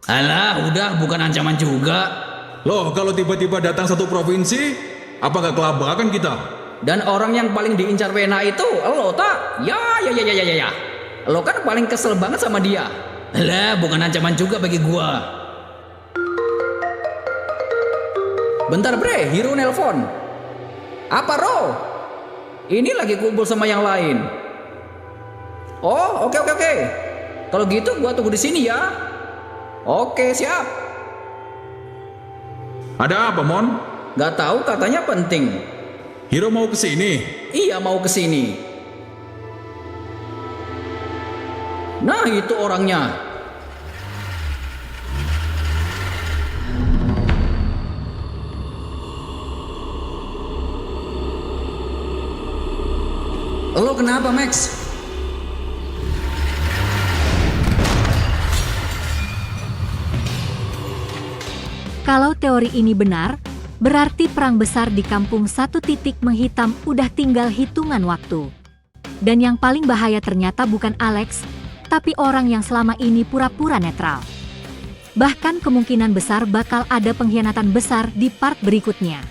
Alah, udah bukan ancaman juga. Loh, kalau tiba-tiba datang satu provinsi, apa nggak kelabakan kita? Dan orang yang paling diincar Wena itu lo tak? Ya. Lo kan paling kesel banget sama dia. Alah, bukan ancaman juga bagi gua. Bentar bre, Hiro nelpon. Apa Ro? Ini lagi kumpul sama yang lain. Oh, oke. Kalau gitu gua tunggu di sini ya. Oke, siap. Ada apa, Mon? Gak tahu, katanya penting. Hiro mau ke sini. Iya, mau ke sini. Nah, itu orangnya. Lo kenapa, Max? Kalau teori ini benar, berarti perang besar di kampung satu titik menghitam udah tinggal hitungan waktu. Dan yang paling bahaya ternyata bukan Alex, tapi orang yang selama ini pura-pura netral. Bahkan kemungkinan besar bakal ada pengkhianatan besar di part berikutnya.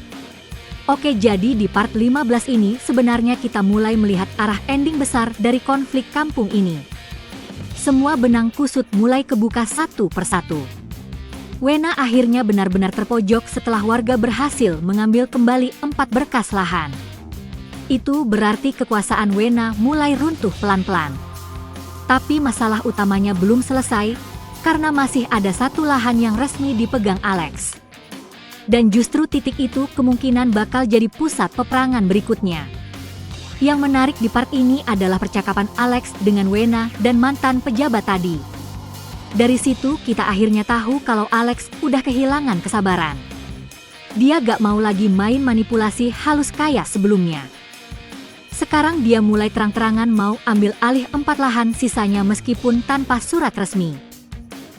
Oke, jadi di part 15 ini sebenarnya kita mulai melihat arah ending besar dari konflik kampung ini. Semua benang kusut mulai kebuka satu persatu. Wena akhirnya benar-benar terpojok setelah warga berhasil mengambil kembali 4 berkas lahan. Itu berarti kekuasaan Wena mulai runtuh pelan-pelan. Tapi masalah utamanya belum selesai, karena masih ada satu lahan yang resmi dipegang Alex. Dan justru titik itu kemungkinan bakal jadi pusat peperangan berikutnya. Yang menarik di part ini adalah percakapan Alex dengan Wena dan mantan pejabat tadi. Dari situ kita akhirnya tahu kalau Alex udah kehilangan kesabaran. Dia gak mau lagi main manipulasi halus kayak sebelumnya. Sekarang dia mulai terang-terangan mau ambil alih 4 lahan sisanya meskipun tanpa surat resmi.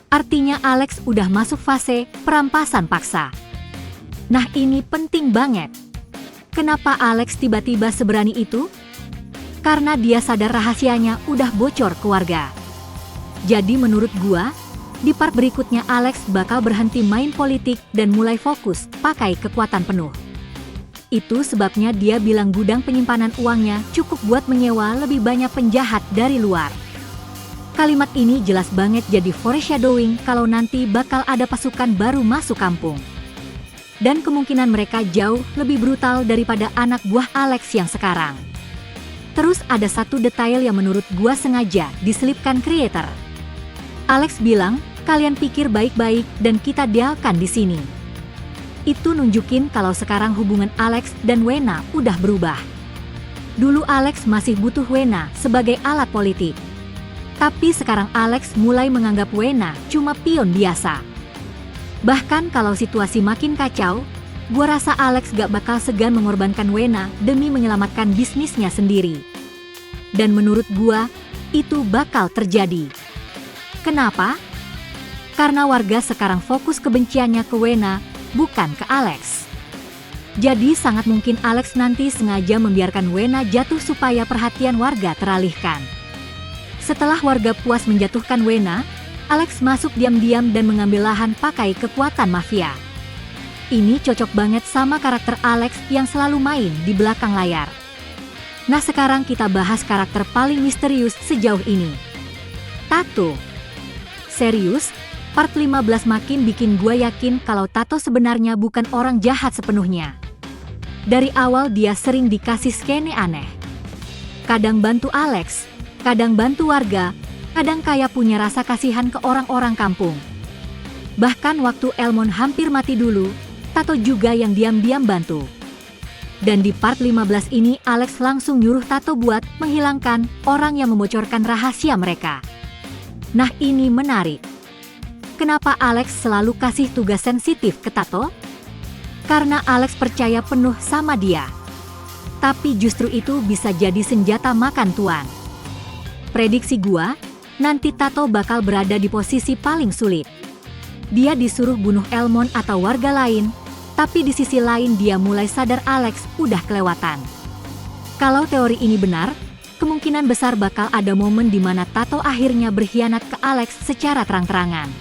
Artinya Alex udah masuk fase perampasan paksa. Nah ini penting banget. Kenapa Alex tiba-tiba seberani itu? Karena dia sadar rahasianya udah bocor ke warga. Jadi menurut gua, di part berikutnya Alex bakal berhenti main politik dan mulai fokus pakai kekuatan penuh. Itu sebabnya dia bilang gudang penyimpanan uangnya cukup buat menyewa lebih banyak penjahat dari luar. Kalimat ini jelas banget jadi foreshadowing kalau nanti bakal ada pasukan baru masuk kampung. Dan kemungkinan mereka jauh lebih brutal daripada anak buah Alex yang sekarang. Terus ada satu detail yang menurut gua sengaja diselipkan creator. Alex bilang, kalian pikir baik-baik dan kita dealkan di sini. Itu nunjukin kalau sekarang hubungan Alex dan Wena udah berubah. Dulu Alex masih butuh Wena sebagai alat politik. Tapi sekarang Alex mulai menganggap Wena cuma pion biasa. Bahkan kalau situasi makin kacau, gua rasa Alex gak bakal segan mengorbankan Wena demi menyelamatkan bisnisnya sendiri. Dan menurut gua, itu bakal terjadi. Kenapa? Karena warga sekarang fokus kebenciannya ke Wena, bukan ke Alex. Jadi sangat mungkin Alex nanti sengaja membiarkan Wena jatuh supaya perhatian warga teralihkan. Setelah warga puas menjatuhkan Wena, Alex masuk diam-diam dan mengambil lahan pakai kekuatan mafia. Ini cocok banget sama karakter Alex yang selalu main di belakang layar. Nah sekarang kita bahas karakter paling misterius sejauh ini. Tato. Serius, part 15 makin bikin gue yakin kalau Tato sebenarnya bukan orang jahat sepenuhnya. Dari awal dia sering dikasih skene aneh. Kadang bantu Alex, kadang bantu warga, kadang kayak punya rasa kasihan ke orang-orang kampung. Bahkan waktu Elmon hampir mati dulu, Tato juga yang diam-diam bantu. Dan di part 15 ini Alex langsung nyuruh Tato buat menghilangkan orang yang membocorkan rahasia mereka. Nah ini menarik. Kenapa Alex selalu kasih tugas sensitif ke Tato? Karena Alex percaya penuh sama dia. Tapi justru itu bisa jadi senjata makan tuan. Prediksi gua, nanti Tato bakal berada di posisi paling sulit. Dia disuruh bunuh Elmon atau warga lain, tapi di sisi lain dia mulai sadar Alex udah kelewatan. Kalau teori ini benar, kemungkinan besar bakal ada momen di mana Tato akhirnya berkhianat ke Alex secara terang-terangan.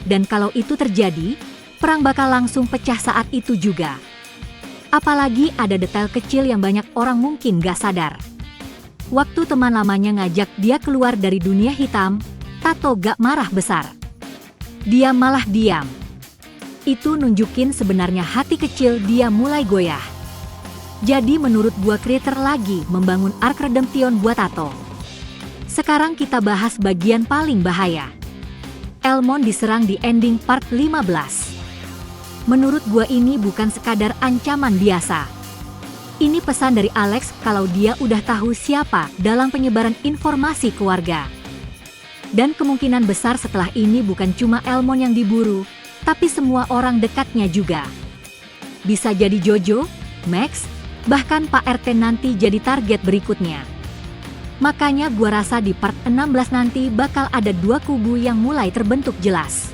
Dan kalau itu terjadi, perang bakal langsung pecah saat itu juga. Apalagi ada detail kecil yang banyak orang mungkin gak sadar. Waktu teman lamanya ngajak dia keluar dari dunia hitam, Tato gak marah besar. Dia malah diam. Itu nunjukin sebenarnya hati kecil dia mulai goyah. Jadi menurut gua creator lagi membangun arc redemption buat Tato. Sekarang kita bahas bagian paling bahaya. Elmond diserang di ending part 15. Menurut gua ini bukan sekadar ancaman biasa. Ini pesan dari Alex kalau dia udah tahu siapa dalam penyebaran informasi ke warga. Dan kemungkinan besar setelah ini bukan cuma Elmond yang diburu, tapi semua orang dekatnya juga. Bisa jadi Jojo, Max, bahkan Pak RT nanti jadi target berikutnya. Makanya gua rasa di part 16 nanti bakal ada dua kubu yang mulai terbentuk jelas.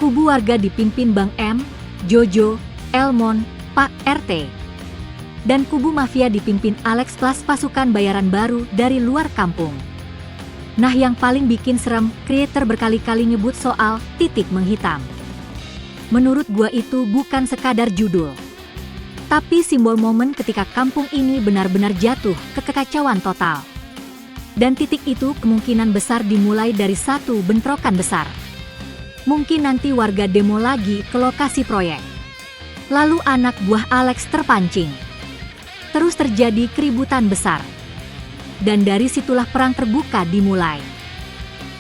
Kubu warga dipimpin Bang M, Jojo, Elmond, Pak RT. Dan kubu mafia dipimpin Alex plus pasukan bayaran baru dari luar kampung. Nah yang paling bikin serem, creator berkali-kali nyebut soal titik menghitam. Menurut gua itu bukan sekadar judul, tapi simbol momen ketika kampung ini benar-benar jatuh ke kekacauan total. Dan titik itu kemungkinan besar dimulai dari satu bentrokan besar. Mungkin nanti warga demo lagi ke lokasi proyek. Lalu anak buah Alex terpancing. Terus terjadi keributan besar. Dan dari situlah perang terbuka dimulai.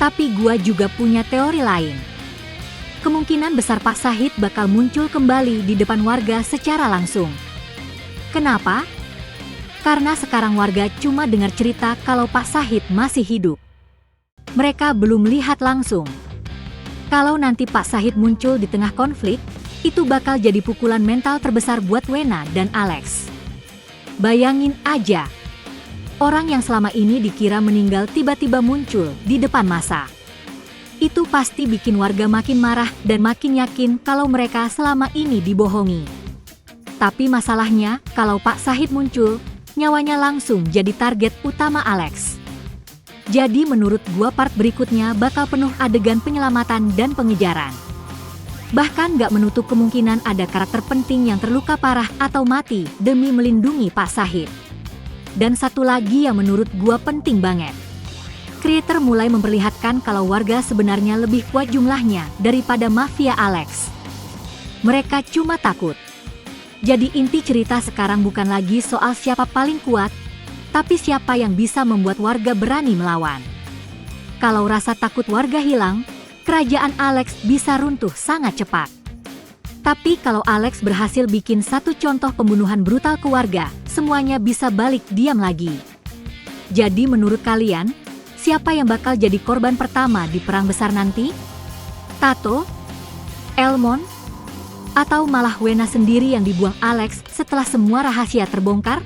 Tapi gua juga punya teori lain. Kemungkinan besar Pak Syahid bakal muncul kembali di depan warga secara langsung. Kenapa? Karena sekarang warga cuma dengar cerita kalau Pak Syahid masih hidup. Mereka belum lihat langsung. Kalau nanti Pak Syahid muncul di tengah konflik, itu bakal jadi pukulan mental terbesar buat Wena dan Alex. Bayangin aja, orang yang selama ini dikira meninggal tiba-tiba muncul di depan masa. Itu pasti bikin warga makin marah dan makin yakin kalau mereka selama ini dibohongi. Tapi masalahnya, kalau Pak Syahid muncul, nyawanya langsung jadi target utama Alex. Jadi menurut gua part berikutnya bakal penuh adegan penyelamatan dan pengejaran. Bahkan gak menutup kemungkinan ada karakter penting yang terluka parah atau mati demi melindungi Pak Syahid. Dan satu lagi yang menurut gua penting banget. Creator mulai memperlihatkan kalau warga sebenarnya lebih kuat jumlahnya daripada mafia Alex. Mereka cuma takut. Jadi inti cerita sekarang bukan lagi soal siapa paling kuat, tapi siapa yang bisa membuat warga berani melawan. Kalau rasa takut warga hilang, kerajaan Alex bisa runtuh sangat cepat. Tapi kalau Alex berhasil bikin satu contoh pembunuhan brutal ke warga, semuanya bisa balik diam lagi. Jadi menurut kalian, siapa yang bakal jadi korban pertama di perang besar nanti? Tato? Elmond? Atau malah Wena sendiri yang dibuang Alex setelah semua rahasia terbongkar?